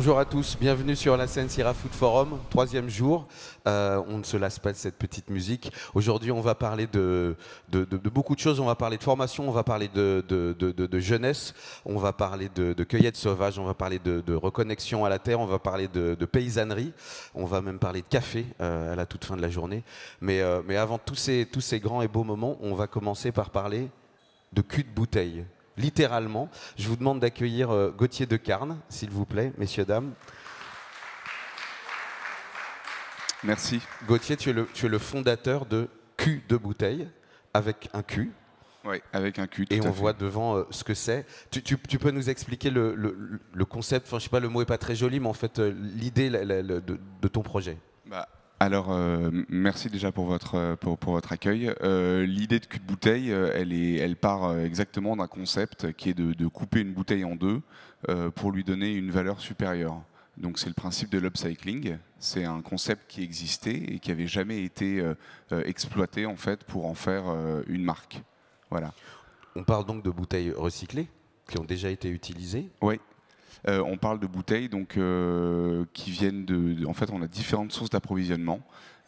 Bonjour à tous, bienvenue sur la scène Sierra Food Forum, troisième jour. On ne se lasse pas de cette petite musique. Aujourd'hui, on va parler de beaucoup de choses. On va parler de formation, on va parler de jeunesse, on va parler de cueillette sauvage, on va parler de reconnexion à la terre, on va parler de paysannerie, on va même parler de café à la toute fin de la journée. Mais avant tous ces grands et beaux moments, on va commencer par parler de cul de bouteille. Littéralement, je vous demande d'accueillir Gauthier Decarne, s'il vous plaît, messieurs, dames. Merci. Gauthier, tu es le fondateur de Cul de bouteille, avec un Q. Oui, avec un Q. Et on voit devant ce que c'est. Tu peux nous expliquer le concept, enfin je sais pas, le mot est pas très joli, mais en fait l'idée de ton projet. Alors, merci déjà pour votre accueil. L'idée de Cul de bouteille, elle part exactement d'un concept qui est de couper une bouteille en deux pour lui donner une valeur supérieure. Donc c'est le principe de l'upcycling. C'est un concept qui existait et qui n'avait jamais été exploité en fait pour en faire une marque. Voilà. On parle donc de bouteilles recyclées qui ont déjà été utilisées. Oui. On parle de bouteilles donc, qui viennent de... En fait, on a différentes sources d'approvisionnement.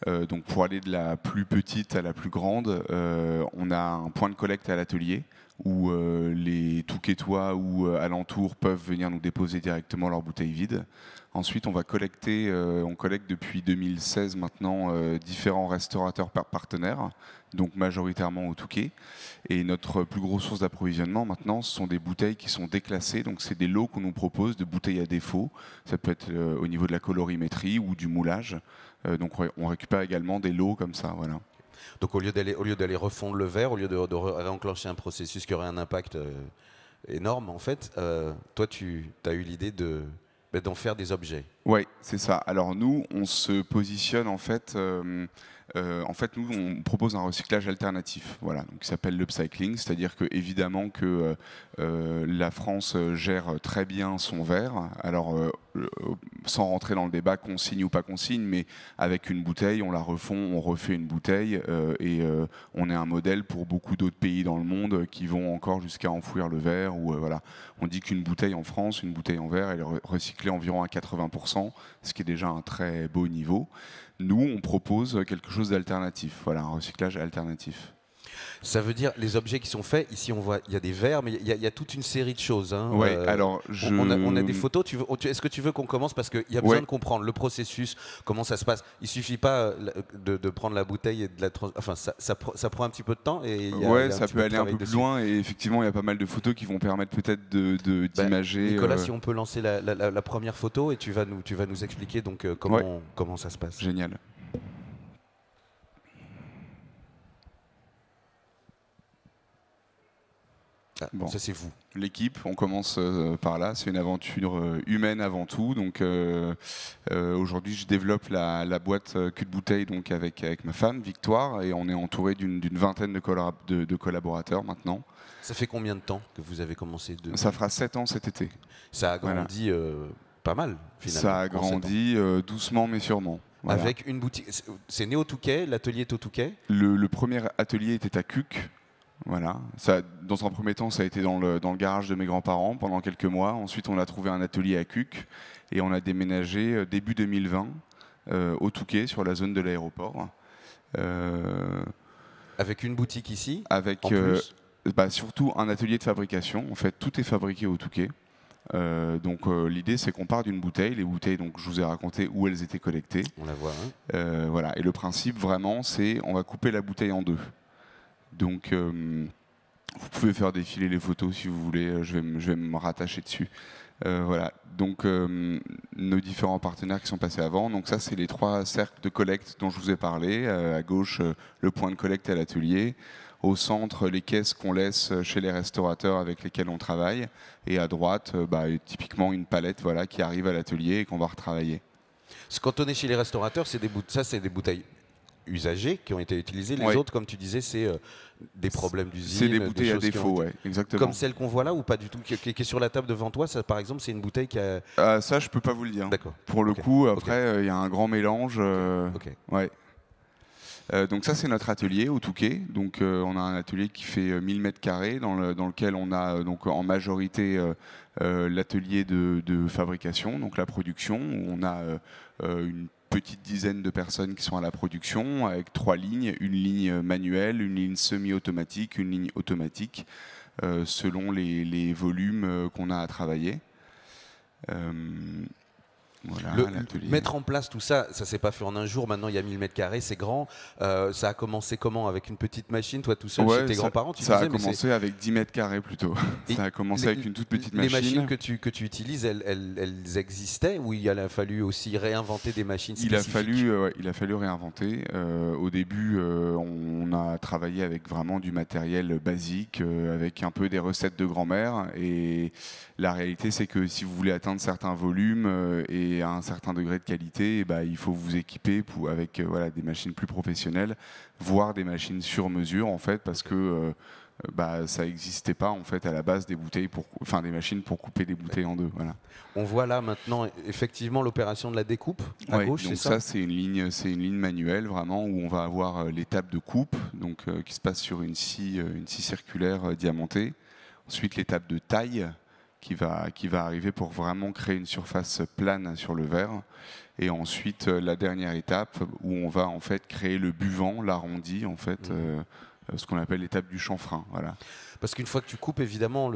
Donc pour aller de la plus petite à la plus grande, on a un point de collecte à l'atelier où les Touquetois ou alentours peuvent venir nous déposer directement leurs bouteilles vides. Ensuite, on va collecter, on collecte depuis 2016 maintenant différents restaurateurs partenaires, donc majoritairement au Touquet. Et notre plus grosse source d'approvisionnement maintenant, ce sont des bouteilles qui sont déclassées. Donc c'est des lots qu'on nous propose de bouteilles à défaut. Ça peut être au niveau de la colorimétrie ou du moulage. Donc on récupère également des lots comme ça, voilà. Donc au lieu d'aller refondre le verre, au lieu de réenclencher un processus qui aurait un impact énorme en fait, toi tu as eu l'idée d'en faire des objets. Oui, c'est ça. Alors nous, on se positionne en fait, nous, on propose un recyclage alternatif, voilà, donc qui s'appelle l'upcycling, c'est-à-dire que évidemment que la France gère très bien son verre. Alors, sans rentrer dans le débat consigne ou pas consigne, mais avec une bouteille, on la refond, on refait une bouteille, et on est un modèle pour beaucoup d'autres pays dans le monde qui vont encore jusqu'à enfouir le verre. Ou voilà, on dit qu'une bouteille en France, une bouteille en verre, elle est recyclée environ à 80%, ce qui est déjà un très beau niveau. Nous, on propose quelque chose d'alternatif, voilà, un recyclage alternatif. Ça veut dire les objets qui sont faits, ici on voit, il y a des verres, mais il y a toute une série de choses. Hein. Ouais, alors on a des photos, est-ce que tu veux qu'on commence parce qu'il y a besoin de comprendre le processus, comment ça se passe. Il ne suffit pas de prendre la bouteille et de la... Enfin, ça prend un petit peu de temps. Et ça peut aller un peu plus loin et effectivement il y a pas mal de photos qui vont permettre peut-être d'imager. Nicolas, si on peut lancer la première photo et tu vas nous expliquer donc, comment ça se passe. Génial. Ah, bon. Ça c'est vous. L'équipe, on commence par là, c'est une aventure humaine avant tout. Donc aujourd'hui je développe la boîte Cul de bouteille donc avec ma femme Victoire et on est entouré d'une vingtaine de collaborateurs maintenant. Ça fait combien de temps que vous avez commencé Ça fera 7 ans cet été. Ça a grandi pas mal finalement. Ça a grandi doucement mais sûrement. Voilà. Avec une boutique, c'est né au Touquet, l'atelier est au Touquet. Le premier atelier était à Cuc. Voilà. Ça, dans un premier temps, ça a été dans le garage de mes grands-parents pendant quelques mois. Ensuite, on a trouvé un atelier à Cuc et on a déménagé début 2020 au Touquet, sur la zone de l'aéroport. Avec une boutique ici. Avec surtout un atelier de fabrication. En fait, tout est fabriqué au Touquet. Donc l'idée, c'est qu'on part d'une bouteille. Les bouteilles, donc je vous ai raconté où elles étaient collectées. On la voit. Hein. Voilà. Et le principe, vraiment, c'est on va couper la bouteille en deux. Donc, vous pouvez faire défiler les photos si vous voulez, je vais me rattacher dessus. Voilà, donc nos différents partenaires qui sont passés avant. Donc ça, c'est les 3 cercles de collecte dont je vous ai parlé. À gauche, le point de collecte à l'atelier. Au centre, les caisses qu'on laisse chez les restaurateurs avec lesquels on travaille. Et à droite, typiquement une palette qui arrive à l'atelier et qu'on va retravailler. Quand on est chez les restaurateurs, c'est des bouteilles usagées qui ont été utilisées. Les autres, comme tu disais, c'est des problèmes d'usine. C'est des bouteilles à défaut, exactement. Comme celle qu'on voit là ou pas du tout, qui est sur la table devant toi, ça, par exemple, c'est une bouteille qui a... ça, je peux pas vous le dire. D'accord. Pour le coup, après, il y a un grand mélange. Okay. Ouais. Donc ça, c'est notre atelier au Touquet. Donc on a un atelier qui fait 1000 mètres carrés dans lequel on a donc en majorité l'atelier de fabrication, donc la production, où on a une petite dizaine de personnes qui sont à la production avec 3 lignes, une ligne manuelle, une ligne semi-automatique, une ligne automatique, selon les volumes qu'on a à travailler. Voilà, mettre en place tout ça, ça s'est pas fait en un jour. Maintenant, il y a 1000 mètres carrés, c'est grand. Ça a commencé comment? Avec une petite machine, toi tout seul, chez tes grands-parents? Ça a commencé avec 10 mètres carrés plutôt. Ça a commencé avec une toute petite machine. Les machines que tu utilises, elles existaient, ou il a fallu aussi réinventer des machines spécifiques? Il a fallu réinventer. Au début, on a travaillé avec vraiment du matériel basique, avec un peu des recettes de grand-mère. Et la réalité, c'est que si vous voulez atteindre certains volumes et à un certain degré de qualité, il faut vous équiper avec des machines plus professionnelles, voire des machines sur mesure en fait, parce que ça n'existait pas en fait à la base des machines pour couper des bouteilles en deux. Voilà. On voit là maintenant effectivement l'opération de la découpe à gauche, donc c'est ça? C'est une ligne manuelle vraiment où on va avoir l'étape de coupe, donc qui se passe sur une scie circulaire diamantée. Ensuite l'étape de taille qui va arriver pour vraiment créer une surface plane sur le verre. Et ensuite, la dernière étape où on va en fait créer le buvant, l'arrondi, en fait, ce qu'on appelle l'étape du chanfrein. Voilà. Parce qu'une fois que tu coupes, évidemment,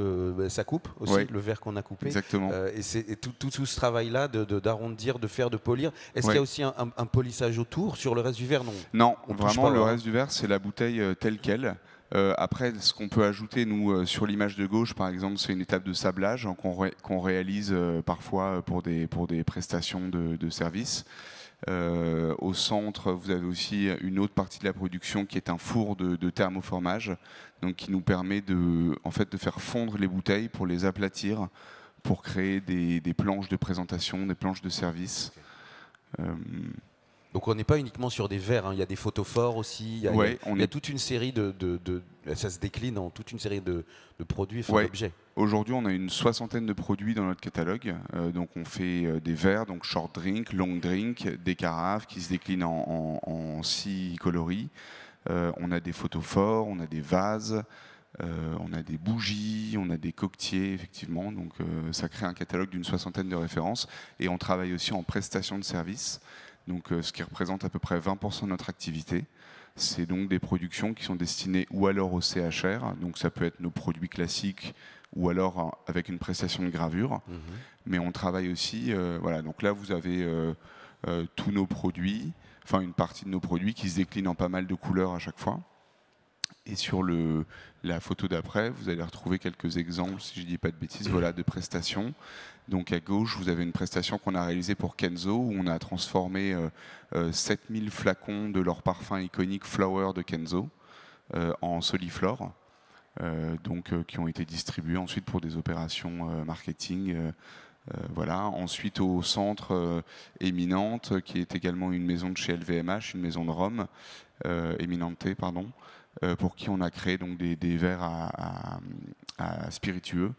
ça coupe aussi, le verre qu'on a coupé. Exactement. Et tout ce travail-là d'arrondir, de polir, est-ce qu'il y a aussi un polissage autour sur le reste du verre? Non, vraiment, le reste du verre, c'est la bouteille telle qu'elle. Après, ce qu'on peut ajouter, nous, sur l'image de gauche, par exemple, c'est une étape de sablage qu'on réalise parfois pour des prestations de service. Au centre, vous avez aussi une autre partie de la production qui est un four de thermoformage, donc qui nous permet de faire fondre les bouteilles pour les aplatir, pour créer des planches de présentation, des planches de service. Donc on n'est pas uniquement sur des verres, il y a des photophores aussi, il y a toute une série ça se décline en toute une série de produits, d'objets. Aujourd'hui, on a une 60aine de produits dans notre catalogue. Donc on fait des verres, donc short drink, long drink, des carafes qui se déclinent en 6 coloris. On a des photophores, on a des vases, on a des bougies, on a des coquetiers, effectivement. Donc ça crée un catalogue d'une 60aine de références. Et on travaille aussi en prestation de service. Donc, ce qui représente à peu près 20% de notre activité. C'est donc des productions qui sont destinées ou alors au CHR, donc ça peut être nos produits classiques, ou alors avec une prestation de gravure. Mais on travaille aussi, donc là vous avez tous nos produits, enfin une partie de nos produits qui se déclinent en pas mal de couleurs à chaque fois. Et sur la photo d'après, vous allez retrouver quelques exemples, si je ne dis pas de bêtises, de prestations. Donc à gauche, vous avez une prestation qu'on a réalisée pour Kenzo, où on a transformé 7000 flacons de leur parfum iconique Flower de Kenzo en Soliflore, qui ont été distribués ensuite pour des opérations marketing. Ensuite, au centre, Eminente, qui est également une maison de chez LVMH, une maison de Rome, Eminente, pardon, pour qui on a créé donc des verres à spiritueux,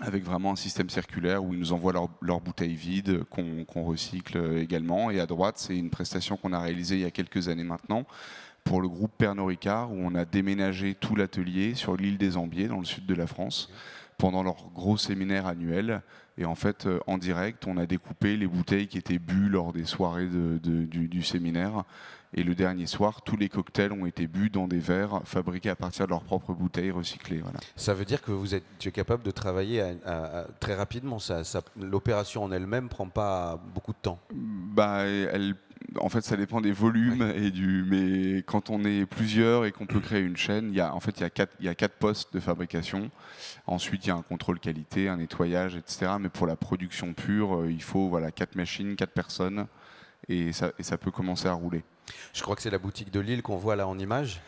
avec vraiment un système circulaire où ils nous envoient leurs bouteilles vides qu'on recycle également. Et à droite, c'est une prestation qu'on a réalisée il y a quelques années maintenant pour le groupe Pernod Ricard, où on a déménagé tout l'atelier sur l'île des Ambiers, dans le sud de la France, pendant leur gros séminaire annuel. Et en fait, en direct, on a découpé les bouteilles qui étaient bues lors des soirées du séminaire. Et le dernier soir, tous les cocktails ont été bu dans des verres fabriqués à partir de leurs propres bouteilles recyclées. Voilà. Ça veut dire que tu es capable de travailler très rapidement. L'opération en elle-même ne prend pas beaucoup de temps. En fait, ça dépend des volumes mais quand on est plusieurs et qu'on peut créer une chaîne, il y a 4 postes de fabrication. Ensuite, il y a un contrôle qualité, un nettoyage, etc. Mais pour la production pure, il faut 4 machines, 4 personnes, et ça peut commencer à rouler. Je crois que c'est la boutique de Lille qu'on voit là en image.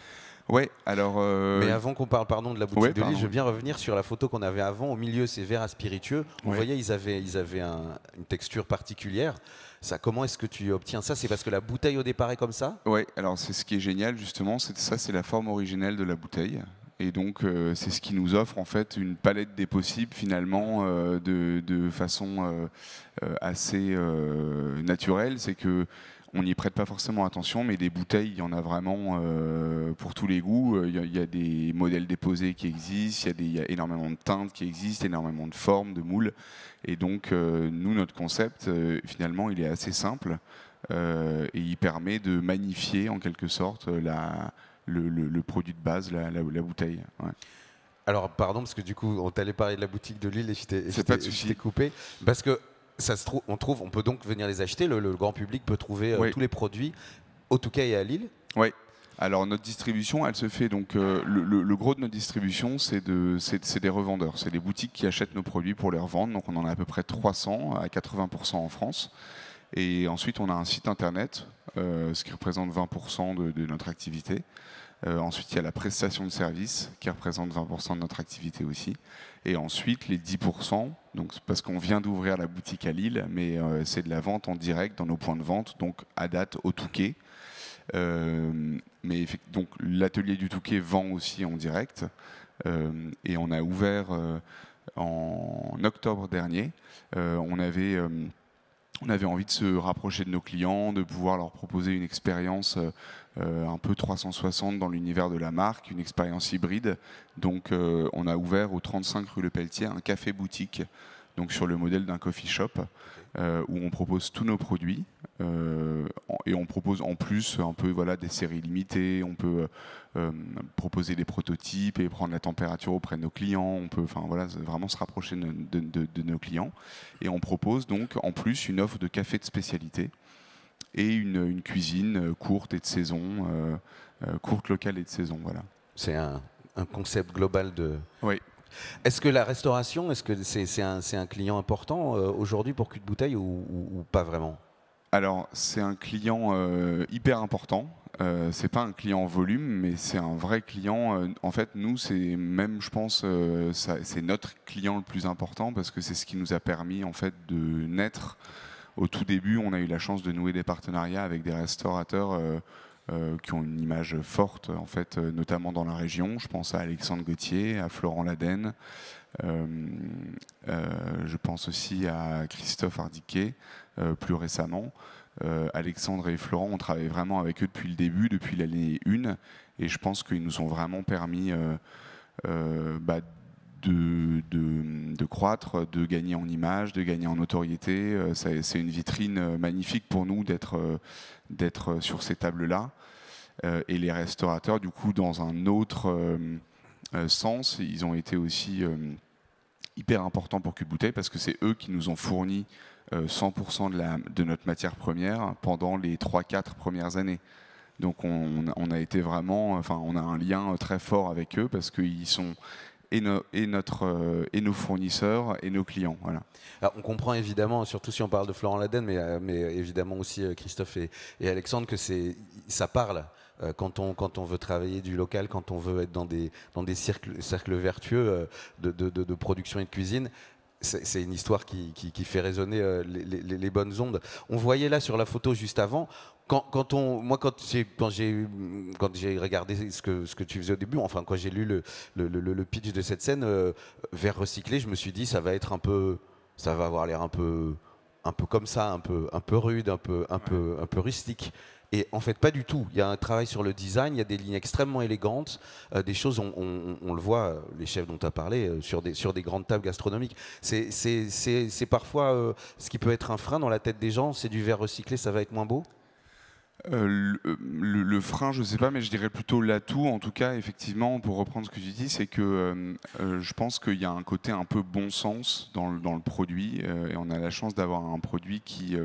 Ouais, alors. Mais avant qu'on parle de la boutique de Lille, je veux bien revenir sur la photo qu'on avait avant. Au milieu, ces verres à spiritueux. On voyait, ils avaient une texture particulière. Comment est-ce que tu obtiens ça? C'est parce que la bouteille au départ est comme ça? Oui, alors c'est ce qui est génial justement. C'est la forme originelle de la bouteille. Et donc, c'est ce qui nous offre en fait une palette des possibles finalement de façon assez naturelle. C'est que on n'y prête pas forcément attention, mais des bouteilles, il y en a vraiment pour tous les goûts. Il y a des modèles déposés qui existent, il y a énormément de teintes qui existent, énormément de formes, de moules. Et donc, nous, notre concept, finalement, il est assez simple et il permet de magnifier en quelque sorte le produit de base, la bouteille. Ouais. Alors, pardon, parce que du coup, on t'allait parler de la boutique de Lille et je t'ai coupé. Parce que ça se trouve, on peut donc venir les acheter. Le grand public peut trouver Oui. tous les produits au Touquet et à Lille. Oui. Alors notre distribution, elle se fait donc le gros de notre distribution, c'est des revendeurs, c'est des boutiques qui achètent nos produits pour les revendre. Donc on en a à peu près 300 à 80% en France. Et ensuite on a un site internet, ce qui représente 20% de notre activité. Ensuite, il y a la prestation de service qui représente 20% de notre activité aussi. Et ensuite, les 10%, donc parce qu'on vient d'ouvrir la boutique à Lille, mais c'est de la vente en direct dans nos points de vente, donc à date au Touquet. Mais donc l'atelier du Touquet vend aussi en direct. Et on a ouvert en octobre dernier. On avait envie de se rapprocher de nos clients, de pouvoir leur proposer une expérience un peu 360 dans l'univers de la marque, une expérience hybride. Donc on a ouvert au 35 rue Le Pelletier un café-boutique, donc sur le modèle d'un coffee shop, où on propose tous nos produits. Et on propose en plus un peu des séries limitées, on peut proposer des prototypes et prendre la température auprès de nos clients, on peut vraiment se rapprocher de nos clients. Et on propose donc en plus une offre de café de spécialité et une cuisine courte et de saison, courte, locale et de saison. Voilà. C'est un concept global de... Oui. Est-ce que la restauration, est-ce que c'est un client important aujourd'hui pour Cul de Bouteille ou pas vraiment? Alors, c'est un client hyper important. C'est pas un client en volume, mais c'est un vrai client. En fait, nous, c'est même, je pense, c'est notre client le plus important parce que c'est ce qui nous a permis en fait de naître. Au tout début, on a eu la chance de nouer des partenariats avec des restaurateurs qui ont une image forte, en fait, notamment dans la région. Je pense à Alexandre Gauthier, à Florent Laden. Je pense aussi à Christophe Hardiquet, plus récemment. Alexandre et Florent, on travaille vraiment avec eux depuis le début, depuis l'année 1. Et je pense qu'ils nous ont vraiment permis de croître, de gagner en image, de gagner en notoriété. C'est une vitrine magnifique pour nous d'être sur ces tables-là. Et les restaurateurs, du coup, dans un autre sens, ils ont été aussi hyper importants pour Cul de Bouteille parce que c'est eux qui nous ont fourni 100% de notre matière première pendant les 3-4 premières années. Donc on a été vraiment, on a un lien très fort avec eux parce qu'ils sont et nos fournisseurs et nos clients. Voilà. Alors, on comprend évidemment, surtout si on parle de Florent Laden, mais évidemment aussi Christophe et Alexandre, que ça parle quand on veut travailler du local, quand on veut être dans des cercles vertueux de production et de cuisine. C'est une histoire qui fait résonner les bonnes ondes. On voyait là sur la photo juste avant, quand j'ai regardé ce que tu faisais au début, enfin quand j'ai lu le pitch de cette scène, verre recyclé, je me suis dit ça va avoir l'air un peu comme ça, un peu rude, un peu rustique. Et en fait, pas du tout. Il y a un travail sur le design, il y a des lignes extrêmement élégantes, des choses, on le voit, les chefs dont tu as parlé, sur des grandes tables gastronomiques. C'est parfois ce qui peut être un frein dans la tête des gens, c'est du verre recyclé, ça va être moins beau? Le frein, je ne sais pas, mais je dirais plutôt l'atout. En tout cas, effectivement, pour reprendre ce que tu dis, c'est que je pense qu'il y a un côté un peu bon sens dans le produit. Et on a la chance d'avoir un produit qui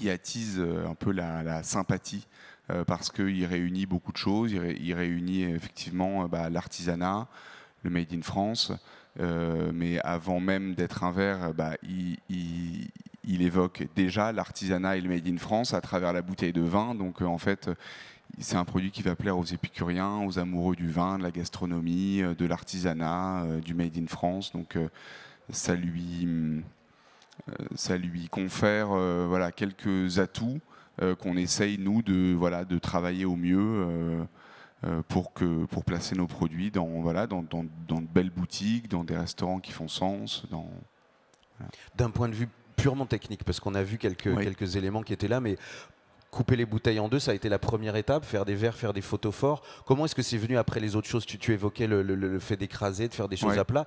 attise un peu la sympathie parce qu'il réunit beaucoup de choses. Il réunit effectivement l'artisanat, le Made in France, mais avant même d'être un verre, il évoque déjà l'artisanat et le Made in France à travers la bouteille de vin. Donc en fait, c'est un produit qui va plaire aux épicuriens, aux amoureux du vin, de la gastronomie, de l'artisanat, du Made in France. Donc ça lui confère quelques atouts qu'on essaye, nous, de travailler au mieux pour placer nos produits dans de belles boutiques, dans des restaurants qui font sens. Voilà. D'un point de vue purement technique, parce qu'on a vu quelques éléments qui étaient là, mais couper les bouteilles en deux, ça a été la première étape, faire des verres, faire des photos forts. Comment est-ce que c'est venu après les autres choses? Tu évoquais le fait d'écraser, de faire des choses à plat.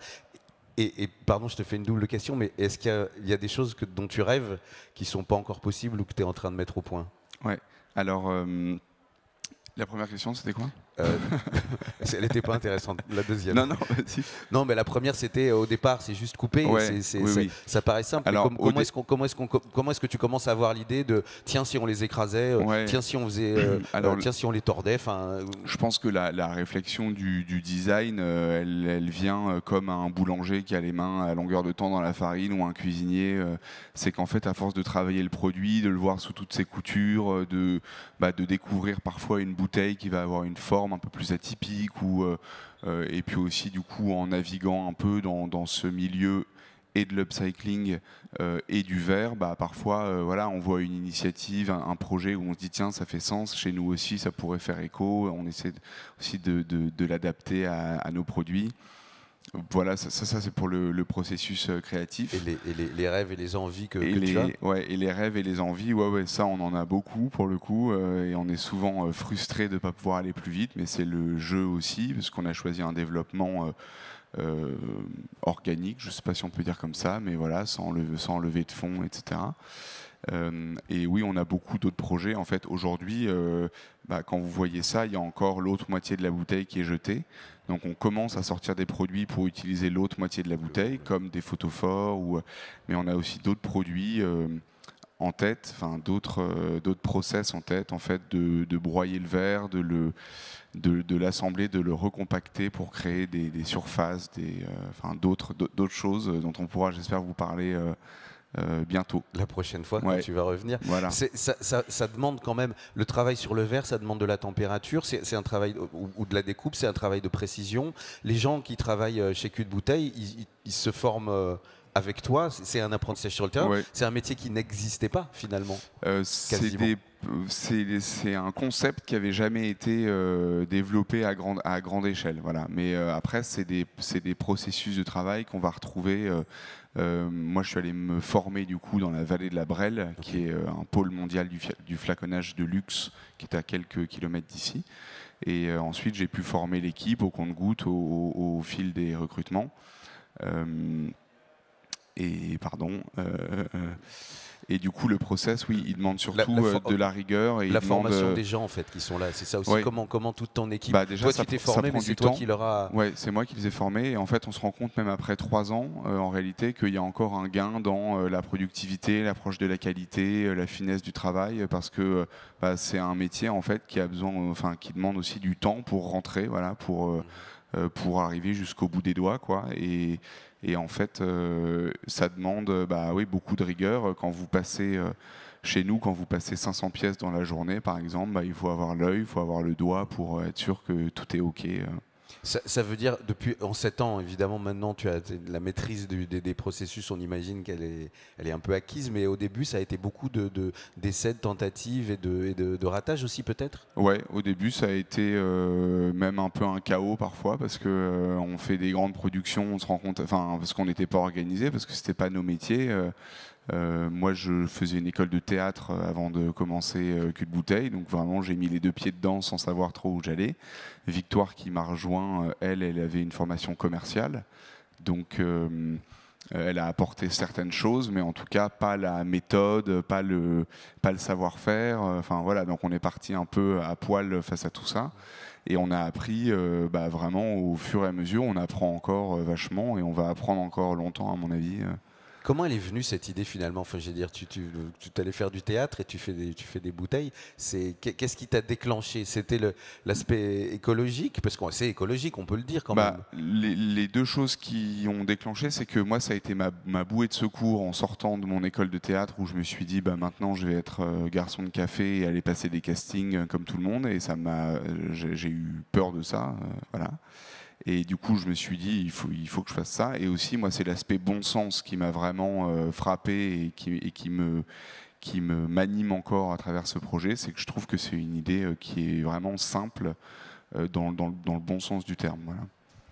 Et pardon, je te fais une double question, mais est-ce qu'il y a des choses dont tu rêves qui ne sont pas encore possibles ou que tu es en train de mettre au point? Ouais. Alors, la première question, c'était quoi? Elle n'était pas intéressante. La deuxième. Non, vas-y. Non, mais la première, c'était au départ, c'est juste couper. Ouais, oui. Ça paraît simple. Alors, comment est-ce que tu commences à avoir l'idée de tiens, si on les écrasait, tiens, si on faisait, tiens, si on les tordait. Je pense que la réflexion du design, elle vient comme un boulanger qui a les mains à longueur de temps dans la farine ou un cuisinier. C'est qu'en fait, à force de travailler le produit, de le voir sous toutes ses coutures, de découvrir parfois une bouteille qui va avoir une forme un peu plus atypique, et puis aussi du coup en naviguant un peu dans ce milieu et de l'upcycling et du verre, parfois on voit une initiative, un projet où on se dit tiens, ça fait sens, chez nous aussi ça pourrait faire écho, on essaie aussi de l'adapter à nos produits. Voilà, ça c'est pour le processus créatif. Et les rêves et les envies que tu as. Ouais, et les rêves et les envies, ça on en a beaucoup pour le coup, et on est souvent frustré de ne pas pouvoir aller plus vite, mais c'est le jeu aussi, parce qu'on a choisi un développement organique, je ne sais pas si on peut dire comme ça, mais voilà, sans lever de fonds, etc. Et oui, on a beaucoup d'autres projets. En fait, aujourd'hui, quand vous voyez ça, il y a encore l'autre moitié de la bouteille qui est jetée. Donc on commence à sortir des produits pour utiliser l'autre moitié de la bouteille, comme des photophores, mais on a aussi d'autres produits en tête, d'autres process en tête, en fait, de broyer le verre, de l'assembler, de le recompacter pour créer des surfaces, d'autres choses dont on pourra, j'espère, vous parler bientôt. La prochaine fois, quand tu vas revenir. Voilà. Ça demande quand même, le travail sur le verre, ça demande de la température, c'est un travail, ou de la découpe, c'est un travail de précision. Les gens qui travaillent chez Cul de Bouteille, ils se forment avec toi, c'est un apprentissage sur le terrain, c'est un métier qui n'existait pas finalement. C'est un concept qui n'avait jamais été développé à grande échelle. Voilà. Mais après, c'est des processus de travail qu'on va retrouver. Moi, je suis allé me former du coup dans la vallée de la Brelle, qui est un pôle mondial du flaconnage de luxe, qui est à quelques kilomètres d'ici. Et ensuite, j'ai pu former l'équipe au compte-gouttes au fil des recrutements. Et du coup, le process, il demande surtout de la rigueur. Et la formation des gens, en fait, qui sont là. C'est ça aussi. Comment toute ton équipe... déjà, toi, tu t'es formé, mais c'est toi qui leur a... Oui, c'est moi qui les ai formés. Et en fait, on se rend compte, même après 3 ans, en réalité, qu'il y a encore un gain dans la productivité, l'approche de la qualité, la finesse du travail, parce que c'est un métier, en fait, qui demande aussi du temps pour rentrer, voilà, pour arriver jusqu'au bout des doigts, quoi. Et en fait, ça demande beaucoup de rigueur. Quand vous passez chez nous, quand vous passez 500 pièces dans la journée, par exemple, il faut avoir l'œil, il faut avoir le doigt pour être sûr que tout est OK. Ça veut dire, en 7 ans, évidemment, maintenant, tu as la maîtrise des processus, on imagine qu'elle est un peu acquise, mais au début, ça a été beaucoup d'essais, de tentatives et de ratages aussi, peut-être? Ouais, au début, ça a été même un peu un chaos parfois, parce que on fait des grandes productions, on se rend compte, parce qu'on n'était pas organisé, parce que c'était pas nos métiers. Moi, je faisais une école de théâtre avant de commencer Cul de Bouteille, donc vraiment, j'ai mis les 2 pieds dedans sans savoir trop où j'allais. Victoire, qui m'a rejoint, elle avait une formation commerciale, donc elle a apporté certaines choses, mais en tout cas pas la méthode, pas le savoir-faire. Voilà, donc on est parti un peu à poil face à tout ça. Et on a appris vraiment au fur et à mesure, on apprend encore vachement et on va apprendre encore longtemps, à mon avis. Comment elle est venue cette idée finalement? Enfin, je veux dire, tu allais faire du théâtre et tu fais des bouteilles. Qu'est-ce qui t'a déclenché? C'était l'aspect écologique, parce que c'est écologique, on peut le dire quand même. Les 2 choses qui ont déclenché, c'est que moi, ça a été ma bouée de secours en sortant de mon école de théâtre, où je me suis dit, maintenant, je vais être garçon de café et aller passer des castings comme tout le monde. Et j'ai eu peur de ça, voilà. Et du coup, je me suis dit, il faut que je fasse ça. Et aussi, moi, c'est l'aspect bon sens qui m'a vraiment frappé et qui m'anime encore à travers ce projet. C'est que je trouve que c'est une idée qui est vraiment simple, dans le bon sens du terme. Voilà.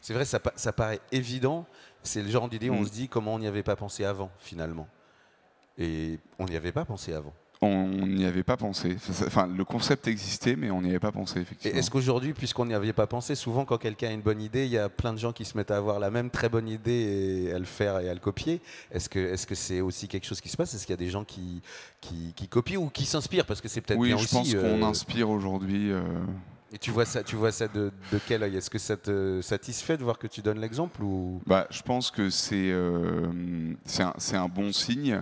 C'est vrai, ça paraît évident. C'est le genre d'idée où on se dit comment on n'y avait pas pensé avant, finalement. Et on n'y avait pas pensé avant. On n'y avait pas pensé. Enfin, le concept existait, mais on n'y avait pas pensé, effectivement. Et est-ce qu'aujourd'hui, puisqu'on n'y avait pas pensé, souvent quand quelqu'un a une bonne idée, il y a plein de gens qui se mettent à avoir la même très bonne idée et à le faire et à le copier. Est-ce que c'est aussi quelque chose qui se passe? Est-ce qu'il y a des gens qui copient ou qui s'inspirent? Parce que c'est peut-être bien aussi. Oui, je pense qu'on inspire aujourd'hui. Et tu vois ça de quel œil? Est-ce que ça te satisfait de voir que tu donnes l'exemple ou... Je pense que c'est un bon signe.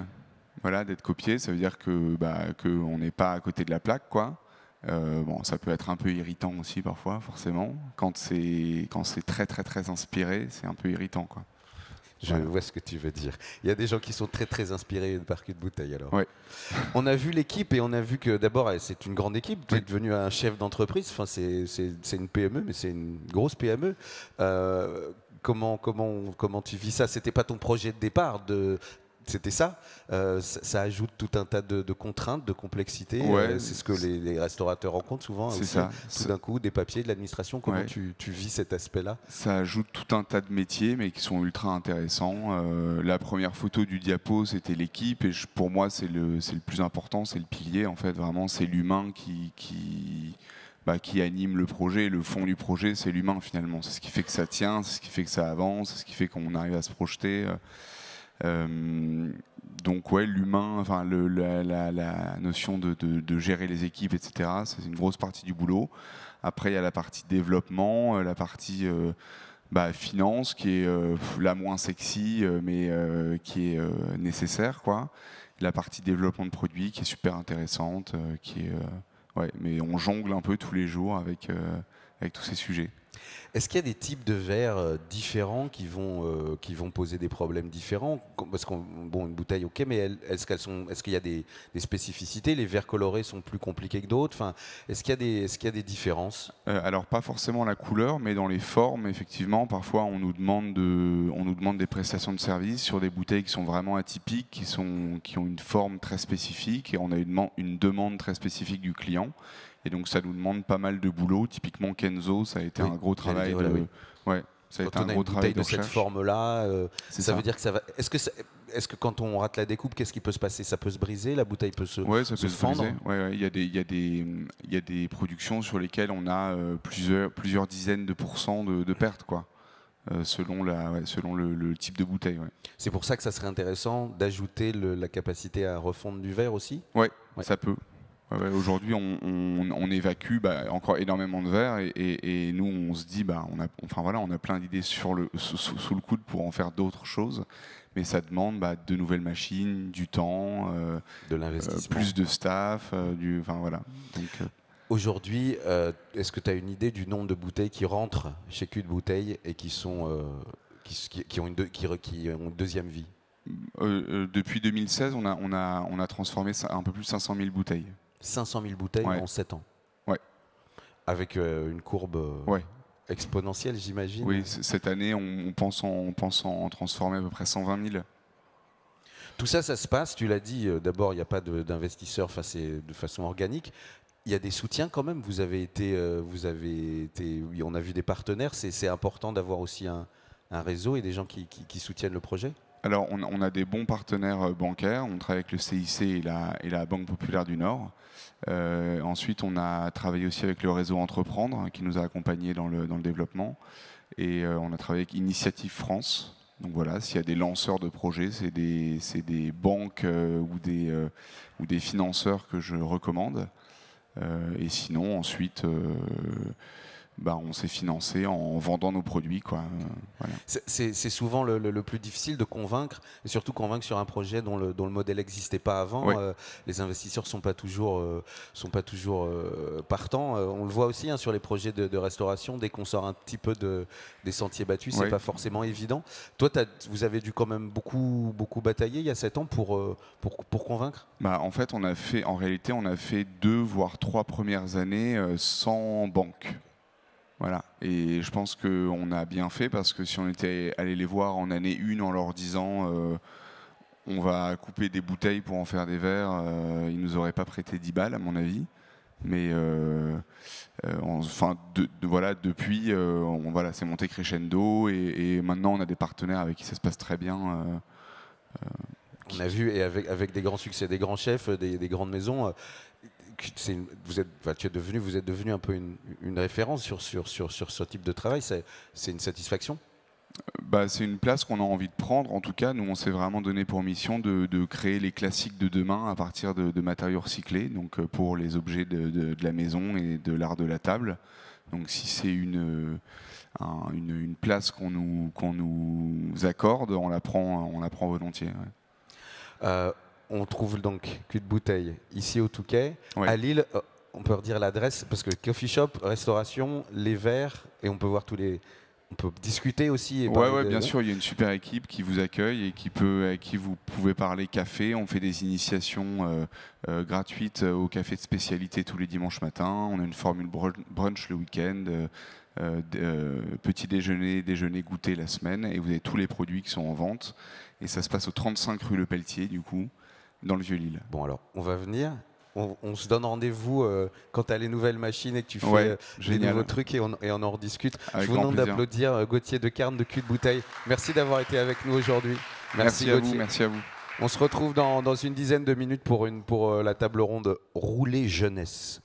Voilà, d'être copié, ça veut dire qu'on n'est pas à côté de la plaque, quoi. Ça peut être un peu irritant aussi parfois, forcément. Quand c'est très très très inspiré, c'est un peu irritant, quoi. Je vois ce que tu veux dire. Il y a des gens qui sont très très inspirés par Cul de Bouteille alors. Ouais. On a vu l'équipe et on a vu que d'abord c'est une grande équipe. Tu es devenu un chef d'entreprise. Enfin, c'est une PME, mais c'est une grosse PME. Comment tu vis ça? C'était pas ton projet de départ C'était ça. Ça ajoute tout un tas de contraintes, de complexité. Ouais, c'est ce que les restaurateurs rencontrent souvent. C'est aussi. ça. Tout d'un coup, des papiers, de l'administration. Comment tu vis cet aspect-là? Ça ajoute tout un tas de métiers, mais qui sont ultra intéressants. La première photo du diapo, c'était l'équipe. Et pour moi, c'est le plus important, c'est le pilier. En fait, vraiment, c'est l'humain qui anime le projet. Le fond du projet, c'est l'humain, finalement. C'est ce qui fait que ça tient, c'est ce qui fait que ça avance, c'est ce qui fait qu'on arrive à se projeter. Donc ouais, l'humain, enfin la notion de gérer les équipes, etc. C'est une grosse partie du boulot. Après, il y a la partie développement, la partie finance, qui est la moins sexy, mais qui est nécessaire, quoi. La partie développement de produits, qui est super intéressante, mais on jongle un peu tous les jours avec tous ces sujets. Est-ce qu'il y a des types de verres différents qui vont poser des problèmes différents? Parce une bouteille, ok, mais est-ce qu'il y a des spécificités? Les verres colorés sont plus compliqués que d'autres. Enfin, est-ce qu'il y a des différences? Alors pas forcément la couleur, mais dans les formes, effectivement, parfois on nous demande des prestations de service sur des bouteilles qui sont vraiment atypiques, qui ont une forme très spécifique, et on a une demande très spécifique du client. Et donc ça nous demande pas mal de boulot. Typiquement Kenzo, ça a été un gros travail. Ça a été un gros travail de recherche. De cette forme-là, ça veut dire que ça va. Est-ce que quand on rate la découpe, qu'est-ce qui peut se passer? Ça peut se briser, la bouteille peut se fendre. Il y a des productions sur lesquelles on a plusieurs dizaines de pourcents de pertes, quoi. Selon le type de bouteille. Ouais. C'est pour ça que ça serait intéressant d'ajouter la capacité à refondre du verre aussi. Ouais. Ça peut. Aujourd'hui, on évacue encore énormément de verre et nous, on se dit, on a plein d'idées sous le coude pour en faire d'autres choses, mais ça demande de nouvelles machines, du temps, de l'investissement, plus de staff, Aujourd'hui, est-ce que tu as une idée du nombre de bouteilles qui rentrent chez Cul de Bouteille et qui ont une deuxième vie? Depuis 2016, on a transformé un peu plus de 500 000 bouteilles. 500 000 bouteilles en 7 ans. Ouais. Avec une courbe exponentielle, j'imagine. Oui, cette année, on pense en transformer à peu près 120 000. Tout ça se passe, tu l'as dit, d'abord, il n'y a pas d'investisseurs, c'est de façon organique. Il y a des soutiens quand même. On a vu des partenaires. C'est important d'avoir aussi un réseau et des gens qui soutiennent le projet. Alors, on a des bons partenaires bancaires. On travaille avec le CIC et la Banque Populaire du Nord. Ensuite, on a travaillé aussi avec le réseau Entreprendre, qui nous a accompagnés dans le développement. Et on a travaillé avec Initiative France. Donc voilà, s'il y a des lanceurs de projets, c'est des banques ou des financeurs que je recommande. Et sinon, ensuite... on s'est financé en vendant nos produits, quoi. Voilà. C'est souvent le plus difficile de convaincre, et surtout convaincre sur un projet dont le modèle n'existait pas avant. Les investisseurs sont pas toujours partants. On le voit aussi sur les projets de restauration. Dès qu'on sort un petit peu des sentiers battus, c'est pas forcément évident. Toi, vous avez dû quand même beaucoup batailler il y a 7 ans pour convaincre. En fait, en réalité, on a fait 2 voire 3 premières années sans banque. Voilà, et je pense qu'on a bien fait parce que si on était allé les voir en année 1 en leur disant on va couper des bouteilles pour en faire des verres, ils nous auraient pas prêté 10 balles à mon avis. Mais enfin, voilà, depuis, voilà, c'est monté crescendo et maintenant on a des partenaires avec qui ça se passe très bien. On a vu, et avec des grands succès, des grands chefs, des grandes maisons, vous êtes devenu un peu une référence sur ce type de travail. C'est une satisfaction. Bah, c'est une place qu'on a envie de prendre. En tout cas, nous, on s'est vraiment donné pour mission de créer les classiques de demain à partir de matériaux recyclés, donc pour les objets de la maison et de l'art de la table. Donc si c'est une place qu'on nous accorde, on la prend volontiers. Ouais. On trouve donc Cul de Bouteille ici au Touquet. Ouais. À Lille, on peut redire l'adresse, parce que coffee shop, restauration, les verres, et on peut voir on peut discuter aussi. Et ouais, bien sûr, il y a une super équipe qui vous accueille et avec qui vous pouvez parler café. On fait des initiations gratuites au café de spécialité tous les dimanches matins. On a une formule brunch le week-end, petit déjeuner, goûter la semaine, et vous avez tous les produits qui sont en vente. Et ça se passe au 35 rue Le Pelletier, du coup, dans le Vieux-Lille. Bon, alors, on va venir. On se donne rendez-vous quand tu as les nouvelles machines et que tu fais les nouveaux trucs et on en rediscute. Avec je vous demande d'applaudir Gauthier de Carnes de Cul de Bouteille. Merci d'avoir été avec nous aujourd'hui. Merci Gauthier. Merci à vous. On se retrouve dans une dizaine de minutes pour la table ronde Rouler Jeunesse.